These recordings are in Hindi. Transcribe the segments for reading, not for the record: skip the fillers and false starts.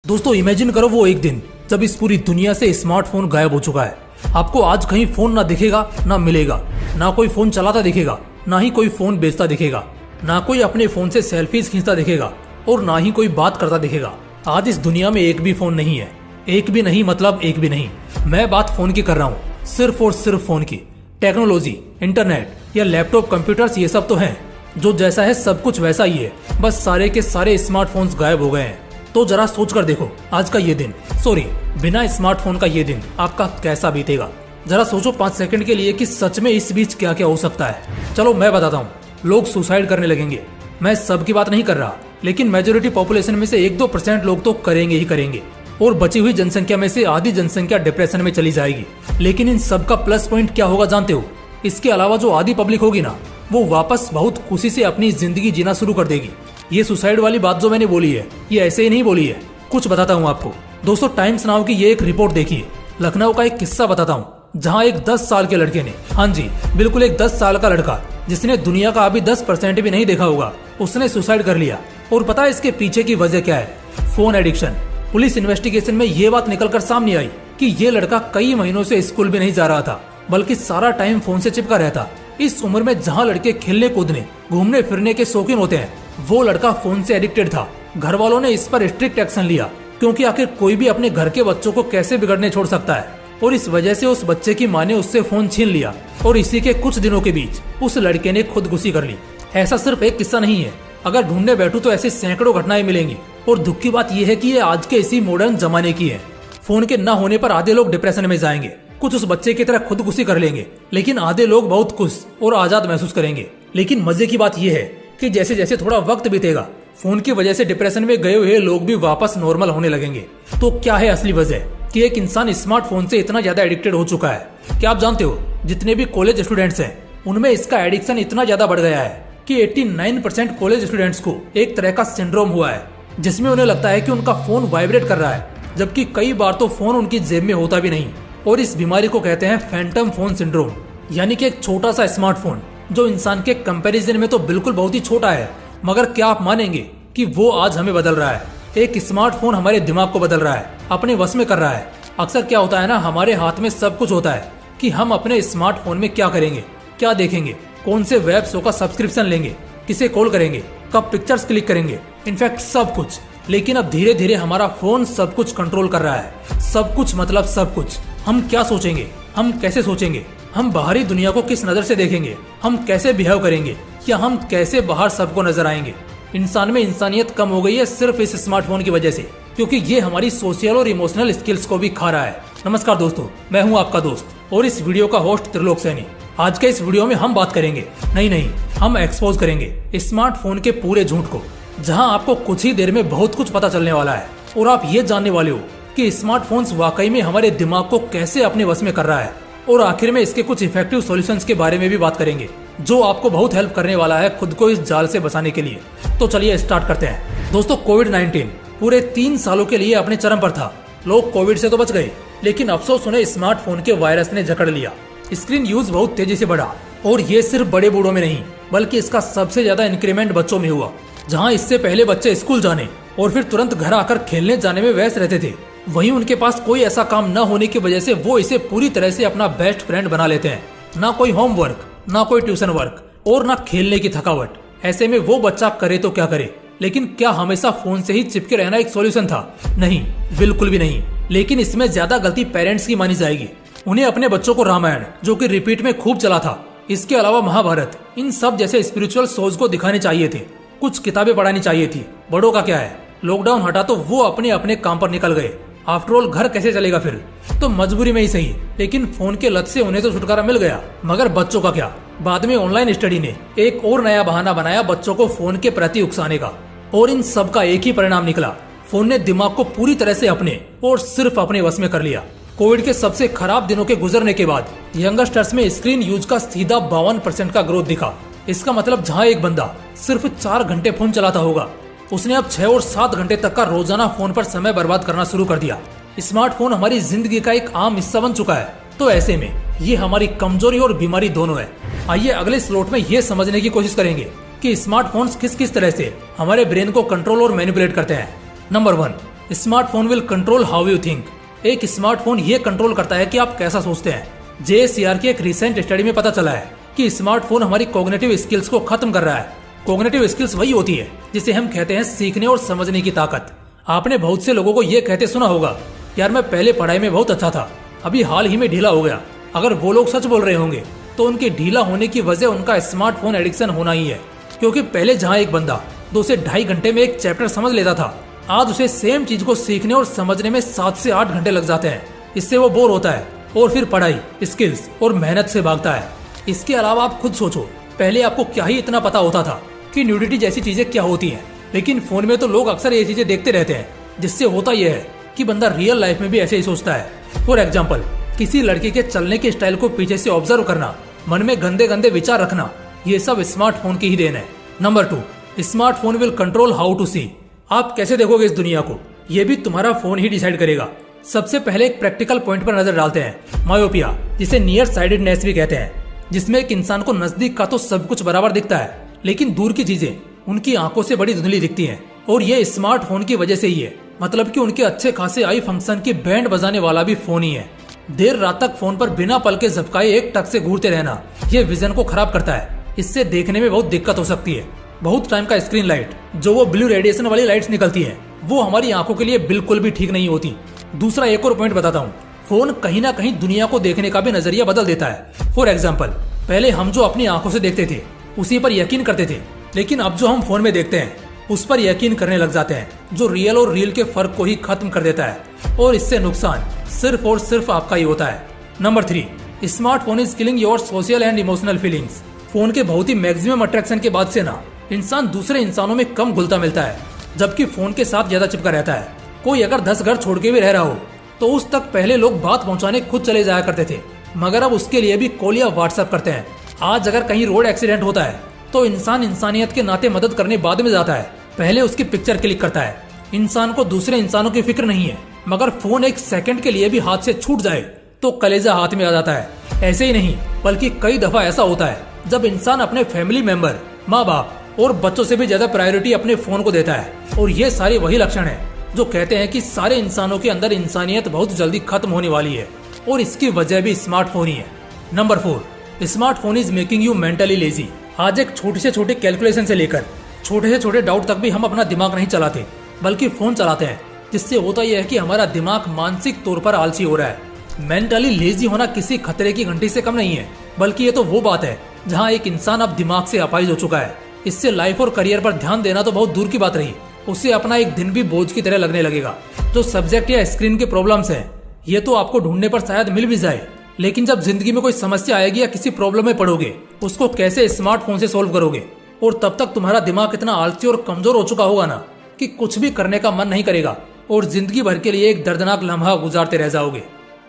दोस्तों इमेजिन करो वो एक दिन जब इस पूरी दुनिया से स्मार्टफोन गायब हो चुका है। आपको आज कहीं फोन ना दिखेगा ना मिलेगा, ना कोई फोन चलाता दिखेगा, ना ही कोई फोन बेचता दिखेगा, ना कोई अपने फोन से सेल्फीज खींचता दिखेगा और ना ही कोई बात करता दिखेगा। आज इस दुनिया में एक भी फोन नहीं है। एक भी नहीं मतलब एक भी नहीं। मैं बात फोन की कर रहा हूँ, सिर्फ और सिर्फ फोन की। टेक्नोलॉजी, इंटरनेट या लैपटॉप, कंप्यूटर्स ये सब तो हैं, जो जैसा है सब कुछ वैसा ही है, बस सारे के सारे स्मार्टफोन्स गायब हो गए हैं। तो जरा सोच कर देखो आज का ये दिन, सॉरी बिना स्मार्टफोन का ये दिन आपका कैसा बीतेगा। जरा सोचो 5 सेकंड के लिए कि सच में इस बीच क्या क्या हो सकता है। चलो मैं बताता हूँ, लोग सुसाइड करने लगेंगे। मैं सबकी बात नहीं कर रहा, लेकिन मेजोरिटी पॉपुलेशन में से 1-2% लोग तो करेंगे ही करेंगे, और बची हुई जनसंख्या में से आधी जनसंख्या डिप्रेशन में चली जाएगी। लेकिन इन सब का प्लस पॉइंट क्या होगा जानते हो? इसके अलावा जो आधी पब्लिक होगी ना, वो वापस बहुत खुशी से अपनी जिंदगी जीना शुरू कर देगी। ये सुसाइड वाली बात जो मैंने बोली है, ये ऐसे ही नहीं बोली है, कुछ बताता हूँ आपको। दोस्तों टाइम्स नाउ की ये एक रिपोर्ट देखिए। लखनऊ का एक किस्सा बताता हूँ, जहाँ एक 10 साल के लड़के ने, हाँ जी बिल्कुल एक 10 साल का लड़का, जिसने दुनिया का अभी 10% भी नहीं देखा होगा, उसने सुसाइड कर लिया। और पता है इसके पीछे की वजह क्या है? Phone addiction. पुलिस इन्वेस्टिगेशन में ये बात निकलकर सामने आई कि ये लड़का कई महीनों से स्कूल भी नहीं जा रहा था, बल्कि सारा टाइम फोन से चिपका रहता। इस उम्र में जहाँ लड़के खेलने कूदने घूमने फिरने के शौकीन होते हैं, वो लड़का फोन से एडिक्टेड था। घर वालों ने इस पर स्ट्रिक्ट एक्शन लिया, क्योंकि आखिर कोई भी अपने घर के बच्चों को कैसे बिगड़ने छोड़ सकता है। और इस वजह से उस बच्चे की माँ ने उससे फोन छीन लिया, और इसी के कुछ दिनों के बीच उस लड़के ने खुदकुशी कर ली। ऐसा सिर्फ एक किस्सा नहीं है, अगर ढूंढने बैठूं तो ऐसी सैकड़ों घटनाएं मिलेंगी। और दुख की बात यह है कि ये आज के इसी मॉडर्न जमाने की है। फोन के न होने पर आधे लोग डिप्रेशन में जाएंगे, कुछ उस बच्चे की तरह खुदकुशी कर लेंगे, लेकिन आधे लोग बहुत खुश और आजाद महसूस करेंगे। लेकिन मजे की बात यह है कि जैसे जैसे थोड़ा वक्त बीतेगा, फोन की वजह से डिप्रेशन में गए हुए लोग भी वापस नॉर्मल होने लगेंगे। तो क्या है असली वजह कि एक इंसान स्मार्टफोन से इतना ज्यादा एडिक्टेड हो चुका है? क्या आप जानते हो, जितने भी कॉलेज स्टूडेंट्स हैं उनमें इसका एडिक्शन इतना ज्यादा बढ़ गया है कि 89% कॉलेज स्टूडेंट्स को एक तरह का सिंड्रोम हुआ है, जिसमें उन्हें लगता है कि उनका फोन वाइब्रेट कर रहा है, जबकि कई बार तो फोन उनकी जेब में होता भी नहीं। और इस बीमारी को कहते हैं फैंटम फोन सिंड्रोम, यानी कि एक छोटा सा स्मार्टफोन जो इंसान के कंपैरिजन में तो बिल्कुल बहुत ही छोटा है, मगर क्या आप मानेंगे कि वो आज हमें बदल रहा है। एक स्मार्टफोन हमारे दिमाग को बदल रहा है, अपने वश में कर रहा है। अक्सर क्या होता है ना, हमारे हाथ में सब कुछ होता है कि हम अपने स्मार्टफोन में क्या करेंगे, क्या देखेंगे, कौन से वेब शो का सब्सक्रिप्शन लेंगे, किसे कॉल करेंगे, कब पिक्चर्स क्लिक करेंगे, इनफैक्ट सब कुछ। लेकिन अब धीरे धीरे हमारा फोन सब कुछ कंट्रोल कर रहा है। सब कुछ मतलब सब कुछ। हम क्या सोचेंगे, हम कैसे सोचेंगे, हम बाहरी दुनिया को किस नजर से देखेंगे, हम कैसे बिहेव करेंगे, या हम कैसे बाहर सबको नजर आएंगे। इंसान में इंसानियत कम हो गई है सिर्फ इस स्मार्टफोन की वजह से, क्योंकि ये हमारी सोशल और इमोशनल स्किल्स को भी खा रहा है। नमस्कार दोस्तों, मैं हूँ आपका दोस्त और इस वीडियो का होस्ट त्रिलोक सैनी। आज के इस वीडियो में हम बात करेंगे, नहीं हम एक्सपोज करेंगे स्मार्टफोन के पूरे झूठ को, जहां आपको कुछ ही देर में बहुत कुछ पता चलने वाला है और आप ये जानने वाले हो कि स्मार्टफोन्स वाकई में हमारे दिमाग को कैसे अपने वश में कर रहा है। और आखिर में इसके कुछ इफेक्टिव सॉल्यूशंस के बारे में भी बात करेंगे, जो आपको बहुत हेल्प करने वाला है खुद को इस जाल से बचाने के लिए। तो चलिए स्टार्ट करते हैं। दोस्तों कोविड-19 पूरे 3 सालों के लिए अपने चरम पर था। लोग कोविड से तो बच गए, लेकिन अफसोस उन्हें स्मार्टफोन के वायरस ने जकड़ लिया। स्क्रीन यूज बहुत तेजी से बढ़ा, और ये सिर्फ बड़े बूढ़ों में नहीं, बल्कि इसका सबसे ज्यादा इंक्रीमेंट बच्चों में हुआ। जहां इससे पहले बच्चे स्कूल जाने और फिर तुरंत घर आकर खेलने जाने में व्यस्त रहते थे, वहीं उनके पास कोई ऐसा काम न होने की वजह से वो इसे पूरी तरह से अपना बेस्ट फ्रेंड बना लेते हैं। ना कोई होमवर्क, ना कोई ट्यूशन वर्क, और ना खेलने की थकावट। ऐसे में वो बच्चा करे तो क्या करे? लेकिन क्या हमेशा फोन से ही चिपके रहना एक सॉल्यूशन था? नहीं, बिल्कुल भी नहीं। लेकिन इसमें ज्यादा गलती पेरेंट्स की मानी जाएगी। उन्हें अपने बच्चों को रामायण, जो कि रिपीट में खूब चला था, इसके अलावा महाभारत, इन सब जैसे स्पिरिचुअल शोज को दिखाने चाहिए थे। कुछ किताबें पढ़ानी चाहिए थी। बड़ों का क्या है, लॉकडाउन हटा तो वो अपने अपने काम पर निकल गए। आफ्टर ऑल घर कैसे चलेगा फिर? तो मजबूरी में ही सही, लेकिन फोन के लत से उन्हें तो छुटकारा मिल गया। मगर बच्चों का क्या? बाद में ऑनलाइन स्टडी ने एक और नया बहाना बनाया बच्चों को फोन के प्रति उकसाने का, और इन सब का एक ही परिणाम निकला। फोन ने दिमाग को पूरी तरह से अपने और सिर्फ अपने वश में कर लिया। कोविड के सबसे खराब दिनों के गुजरने के बाद यंगस्टर्स में स्क्रीन यूज का सीधा 52% का ग्रोथ दिखा। इसका मतलब जहां एक बंदा सिर्फ 4 घंटे फोन चलाता होगा, उसने अब 6 और 7 घंटे तक का रोजाना फोन पर समय बर्बाद करना शुरू कर दिया। स्मार्टफोन हमारी जिंदगी का एक आम हिस्सा बन चुका है, तो ऐसे में ये हमारी कमजोरी और बीमारी दोनों है। आइए अगले स्लॉट में ये समझने की कोशिश करेंगे कि स्मार्टफोन्स किस किस तरह से हमारे ब्रेन को कंट्रोल और मैनिपुलेट करते हैं। Number 1, smartphone will control how you think. एक स्मार्टफोन ये कंट्रोल करता है कि आप कैसा सोचते हैं। JSCR की एक रिसेंट स्टडी में पता चला है कि स्मार्टफोन हमारी कॉग्निटिव स्किल्स को खत्म कर रहा है। कॉग्निटिव स्किल्स वही होती है जिसे हम कहते हैं सीखने और समझने की ताकत। आपने बहुत से लोगों को ये कहते सुना होगा, यार मैं पहले पढ़ाई में बहुत अच्छा था, अभी हाल ही में ढीला हो गया। अगर वो लोग सच बोल रहे होंगे तो उनके ढीला होने की वजह उनका स्मार्टफोन एडिक्शन होना ही है। क्योंकि पहले जहाँ एक बंदा 2 से ढाई घंटे में एक चैप्टर समझ लेता था, आज उसे सेम चीज को सीखने और समझने में 7 से 8 घंटे लग जाते हैं। इससे वो बोर होता है और फिर पढ़ाई, स्किल्स और मेहनत से भागता है। इसके अलावा आप खुद सोचो, पहले आपको क्या ही इतना पता होता था कि न्यूडिटी जैसी चीजें क्या होती हैं। लेकिन फोन में तो लोग अक्सर ये चीजें देखते रहते हैं, जिससे होता यह है कि बंदा रियल लाइफ में भी ऐसे ही सोचता है। फॉर एग्जाम्पल, किसी लड़के के चलने के स्टाइल को पीछे से ऑब्जर्व करना, मन में गंदे गंदे विचार रखना, ये सब स्मार्टफोन की ही देन है। Number 2, smartphone will control how to see. आप कैसे देखोगे इस दुनिया को, ये भी तुम्हारा फोन ही डिसाइड करेगा। सबसे पहले एक प्रैक्टिकल पॉइंट पर नजर डालते हैं, मायोपिया, जिसे नियर साइडेडनेस भी कहते हैं, जिसमें एक इंसान को नजदीक का तो सब कुछ बराबर दिखता है, लेकिन दूर की चीजें उनकी आंखों से बड़ी धुंधली दिखती हैं। और ये स्मार्टफोन की वजह से ही है। मतलब कि उनके अच्छे खासे आई फंक्शन की बैंड बजाने वाला भी फोन ही है। देर रात तक फोन पर बिना पल के झपकाए एक टक से घूरते रहना, ये विजन को खराब करता है। इससे देखने में बहुत दिक्कत हो सकती है। बहुत टाइम का स्क्रीन लाइट, जो वो ब्लू रेडिएशन वाली लाइट्स निकलती हैं, वो हमारी आंखों के लिए बिल्कुल भी ठीक नहीं होती। दूसरा एक और पॉइंट बताता हूँ, फोन कहीं ना कहीं दुनिया को देखने का भी नजरिया बदल देता है। फॉर एग्जाम्पल, पहले हम जो अपनी आंखों से देखते थे उसी पर यकीन करते थे, लेकिन अब जो हम फोन में देखते हैं उस पर यकीन करने लग जाते हैं, जो रियल और रील के फर्क को ही खत्म कर देता है। और इससे नुकसान सिर्फ और सिर्फ आपका ही होता है। Number 3, smartphone is killing your social and emotional feelings. Phone के बहुत ही मैक्सिमम अट्रैक्शन के बाद से ना इंसान दूसरे इंसानों में कम घुलता मिलता है, जबकि फोन के साथ ज्यादा चिपका रहता है। कोई अगर 10 घर छोड़ के भी रह रहा हो तो उस तक पहले लोग बात पहुंचाने खुद चले जाया करते थे, मगर अब उसके लिए भी कॉल या व्हाट्सएप करते हैं। आज अगर कहीं रोड एक्सीडेंट होता है तो इंसान इंसानियत के नाते मदद करने बाद में जाता है, पहले उसकी पिक्चर क्लिक करता है। इंसान को दूसरे इंसानों की फिक्र नहीं है, मगर फोन एक सेकंड के लिए भी हाथ से छूट जाए तो कलेजा हाथ में आ जाता है। ऐसे ही नहीं, बल्कि कई दफा ऐसा होता है जब इंसान अपने फैमिली मेंबर, माँ बाप और बच्चों से भी ज्यादा प्रायोरिटी अपने फोन को देता है। और ये सारे वही लक्षण है जो कहते हैं कि सारे इंसानों के अंदर इंसानियत बहुत जल्दी खत्म होने वाली है, और इसकी वजह भी स्मार्टफोन ही है। Number 4, smartphone is making you mentally lazy. आज एक छोटे से छोटे कैलकुलेशन से लेकर छोटे से छोटे डाउट तक भी हम अपना दिमाग नहीं चलाते, बल्कि फोन चलाते हैं, जिससे होता यह है कि हमारा दिमाग मानसिक तौर पर आलसी हो रहा है। मेंटली लेजी होना किसी खतरे की घंटी से कम नहीं है, बल्कि ये तो वो बात है जहाँ एक इंसान अब दिमाग से अपाहिज हो चुका है। इससे लाइफ और करियर पर ध्यान देना तो बहुत दूर की बात रही, उससे अपना एक दिन भी बोझ की तरह लगने लगेगा। जो सब्जेक्ट या स्क्रीन के प्रॉब्लम्स हैं, ये तो आपको ढूंढने पर शायद मिल भी जाए, लेकिन जब जिंदगी में कोई समस्या आएगी या किसी प्रॉब्लम में पड़ोगे, उसको कैसे स्मार्टफोन से सोल्व करोगे? और तब तक तुम्हारा दिमाग इतना आलसी और कमजोर हो चुका होगा ना कि कुछ भी करने का मन नहीं करेगा और जिंदगी भर के लिए एक दर्दनाक लम्हा गुजारते रह जाओगे।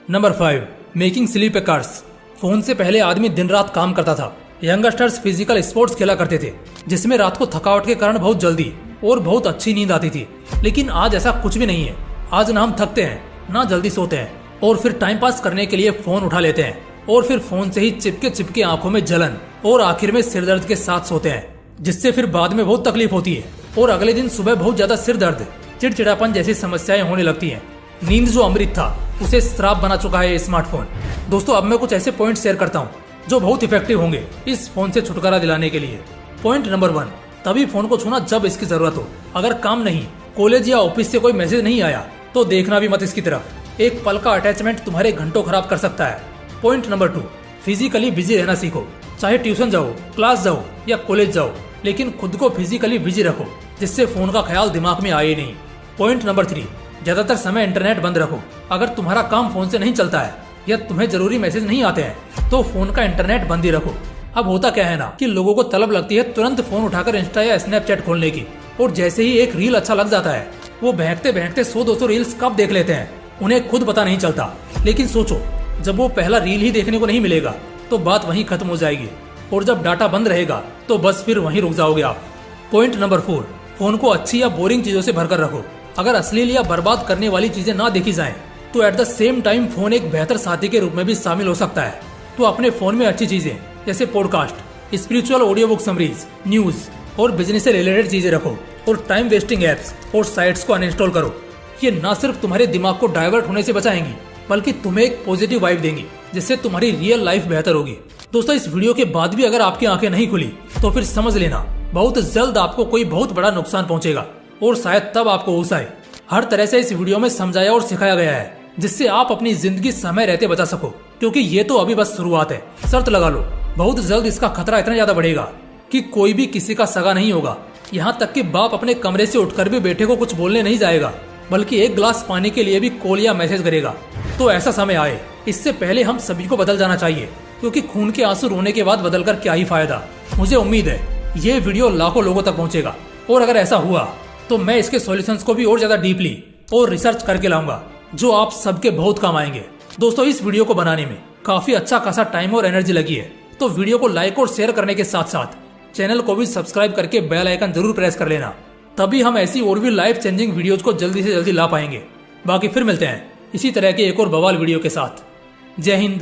Number 5, making sleep cars. Phone से पहले आदमी दिन रात काम करता था। यंगस्टर्स फिजिकल स्पोर्ट्स खेला करते थे, जिसमें रात को थकावट के कारण बहुत जल्दी और बहुत अच्छी नींद आती थी। लेकिन आज ऐसा कुछ भी नहीं है। आज ना हम थकते हैं, ना जल्दी सोते हैं, और फिर टाइम पास करने के लिए फोन उठा लेते हैं, और फिर फोन से ही चिपके चिपके आंखों में जलन और आखिर में सिर दर्द के साथ सोते हैं, जिससे फिर बाद में बहुत तकलीफ होती है और अगले दिन सुबह बहुत ज्यादा सिर दर्द, चिड़चिड़ापन जैसी समस्याएं होने लगती हैं। नींद जो अमृत था उसे श्राप बना चुका है ये स्मार्टफोन। दोस्तों, अब मैं कुछ ऐसे पॉइंट शेयर करता हूँ जो बहुत इफेक्टिव होंगे इस फोन से छुटकारा दिलाने के लिए। पॉइंट नंबर 1, तभी फोन को छूना जब इसकी जरूरत हो। अगर काम नहीं, कॉलेज या ऑफिस से कोई मैसेज नहीं आया तो देखना भी मत इसकी तरफ। एक पल का अटैचमेंट तुम्हारे घंटों खराब कर सकता है। पॉइंट नंबर 2, फिजिकली बिजी रहना सीखो। चाहे ट्यूशन जाओ, क्लास जाओ या कॉलेज जाओ, लेकिन खुद को फिजिकली बिजी रखो, जिससे फोन का ख्याल दिमाग में आए नहीं। पॉइंट नंबर 3, ज्यादातर समय इंटरनेट बंद रखो। अगर तुम्हारा काम फोन से नहीं चलता है या तुम्हें जरूरी मैसेज नहीं आते हैं तो फोन का इंटरनेट बंद ही रखो। अब होता क्या है ना कि लोगों को तलब लगती है तुरंत फोन उठाकर इंस्टा या स्नैपचैट खोलने की, और जैसे ही एक रील अच्छा लग जाता है वो बहकते बहकते 100-200 रील्स कब देख लेते हैं उन्हें खुद पता नहीं चलता। लेकिन सोचो, जब वो पहला रील ही देखने को नहीं मिलेगा तो बात वहीं खत्म हो जाएगी, और जब डाटा बंद रहेगा तो बस फिर वहीं रुक जाओगे आप। पॉइंट नंबर 4, फोन को अच्छी या बोरिंग चीजों से भरकर रखो। अगर अश्लील या बर्बाद करने वाली चीजें ना देखी जाएं तो at the same time phone एक बेहतर साथी के रूप में भी शामिल हो सकता है। तो अपने फोन में अच्छी चीजें जैसे podcast, spiritual audio book summaries, news और बिजनेस से रिलेटेड चीजें रखो, और टाइम वेस्टिंग एप्स और साइट्स को अनइंस्टॉल करो। ये न सिर्फ तुम्हारे दिमाग को डाइवर्ट होने से बचाएंगी बल्कि तुम्हें एक पॉजिटिव वाइब देंगी जिससे तुम्हारी रियल लाइफ बेहतर होगी। दोस्तों, इस वीडियो के बाद भी अगर आपकी आंखें नहीं खुली तो फिर समझ लेना बहुत जल्द आपको कोई बहुत बड़ा नुकसान पहुंचेगा और शायद तब आपको होश आए। हर तरह से इस वीडियो में समझाया और सिखाया गया है जिससे आप अपनी जिंदगी समय रहते बचा सको, क्योंकि ये तो अभी बस शुरुआत है। शर्त लगा लो, बहुत जल्द इसका खतरा इतना ज्यादा बढ़ेगा कि कोई भी किसी का सगा नहीं होगा। यहाँ तक कि बाप अपने कमरे से उठकर भी बेटे को कुछ बोलने नहीं जाएगा, बल्कि एक गिलास पानी के लिए भी कॉल या मैसेज करेगा। तो ऐसा समय आए, इससे पहले हम सभी को बदल जाना चाहिए, क्योंकि खून के आंसू रोने के बाद बदलकर क्या ही फायदा। मुझे उम्मीद है ये वीडियो लाखों लोगों तक पहुंचेगा और अगर ऐसा हुआ तो मैं इसके सॉल्यूशंस को भी और ज्यादा डीपली और रिसर्च करके लाऊंगा जो आप सबके बहुत काम आएंगे। दोस्तों, इस वीडियो को बनाने में काफी अच्छा खासा टाइम और एनर्जी लगी है, तो वीडियो को लाइक और शेयर करने के साथ साथ चैनल को भी सब्सक्राइब करके बेल आइकन जरूर प्रेस कर लेना, तभी हम ऐसी और भी लाइफ चेंजिंग वीडियोज को जल्दी से जल्दी ला पाएंगे। बाकी फिर मिलते हैं इसी तरह के एक और बवाल वीडियो के साथ। जय हिंद।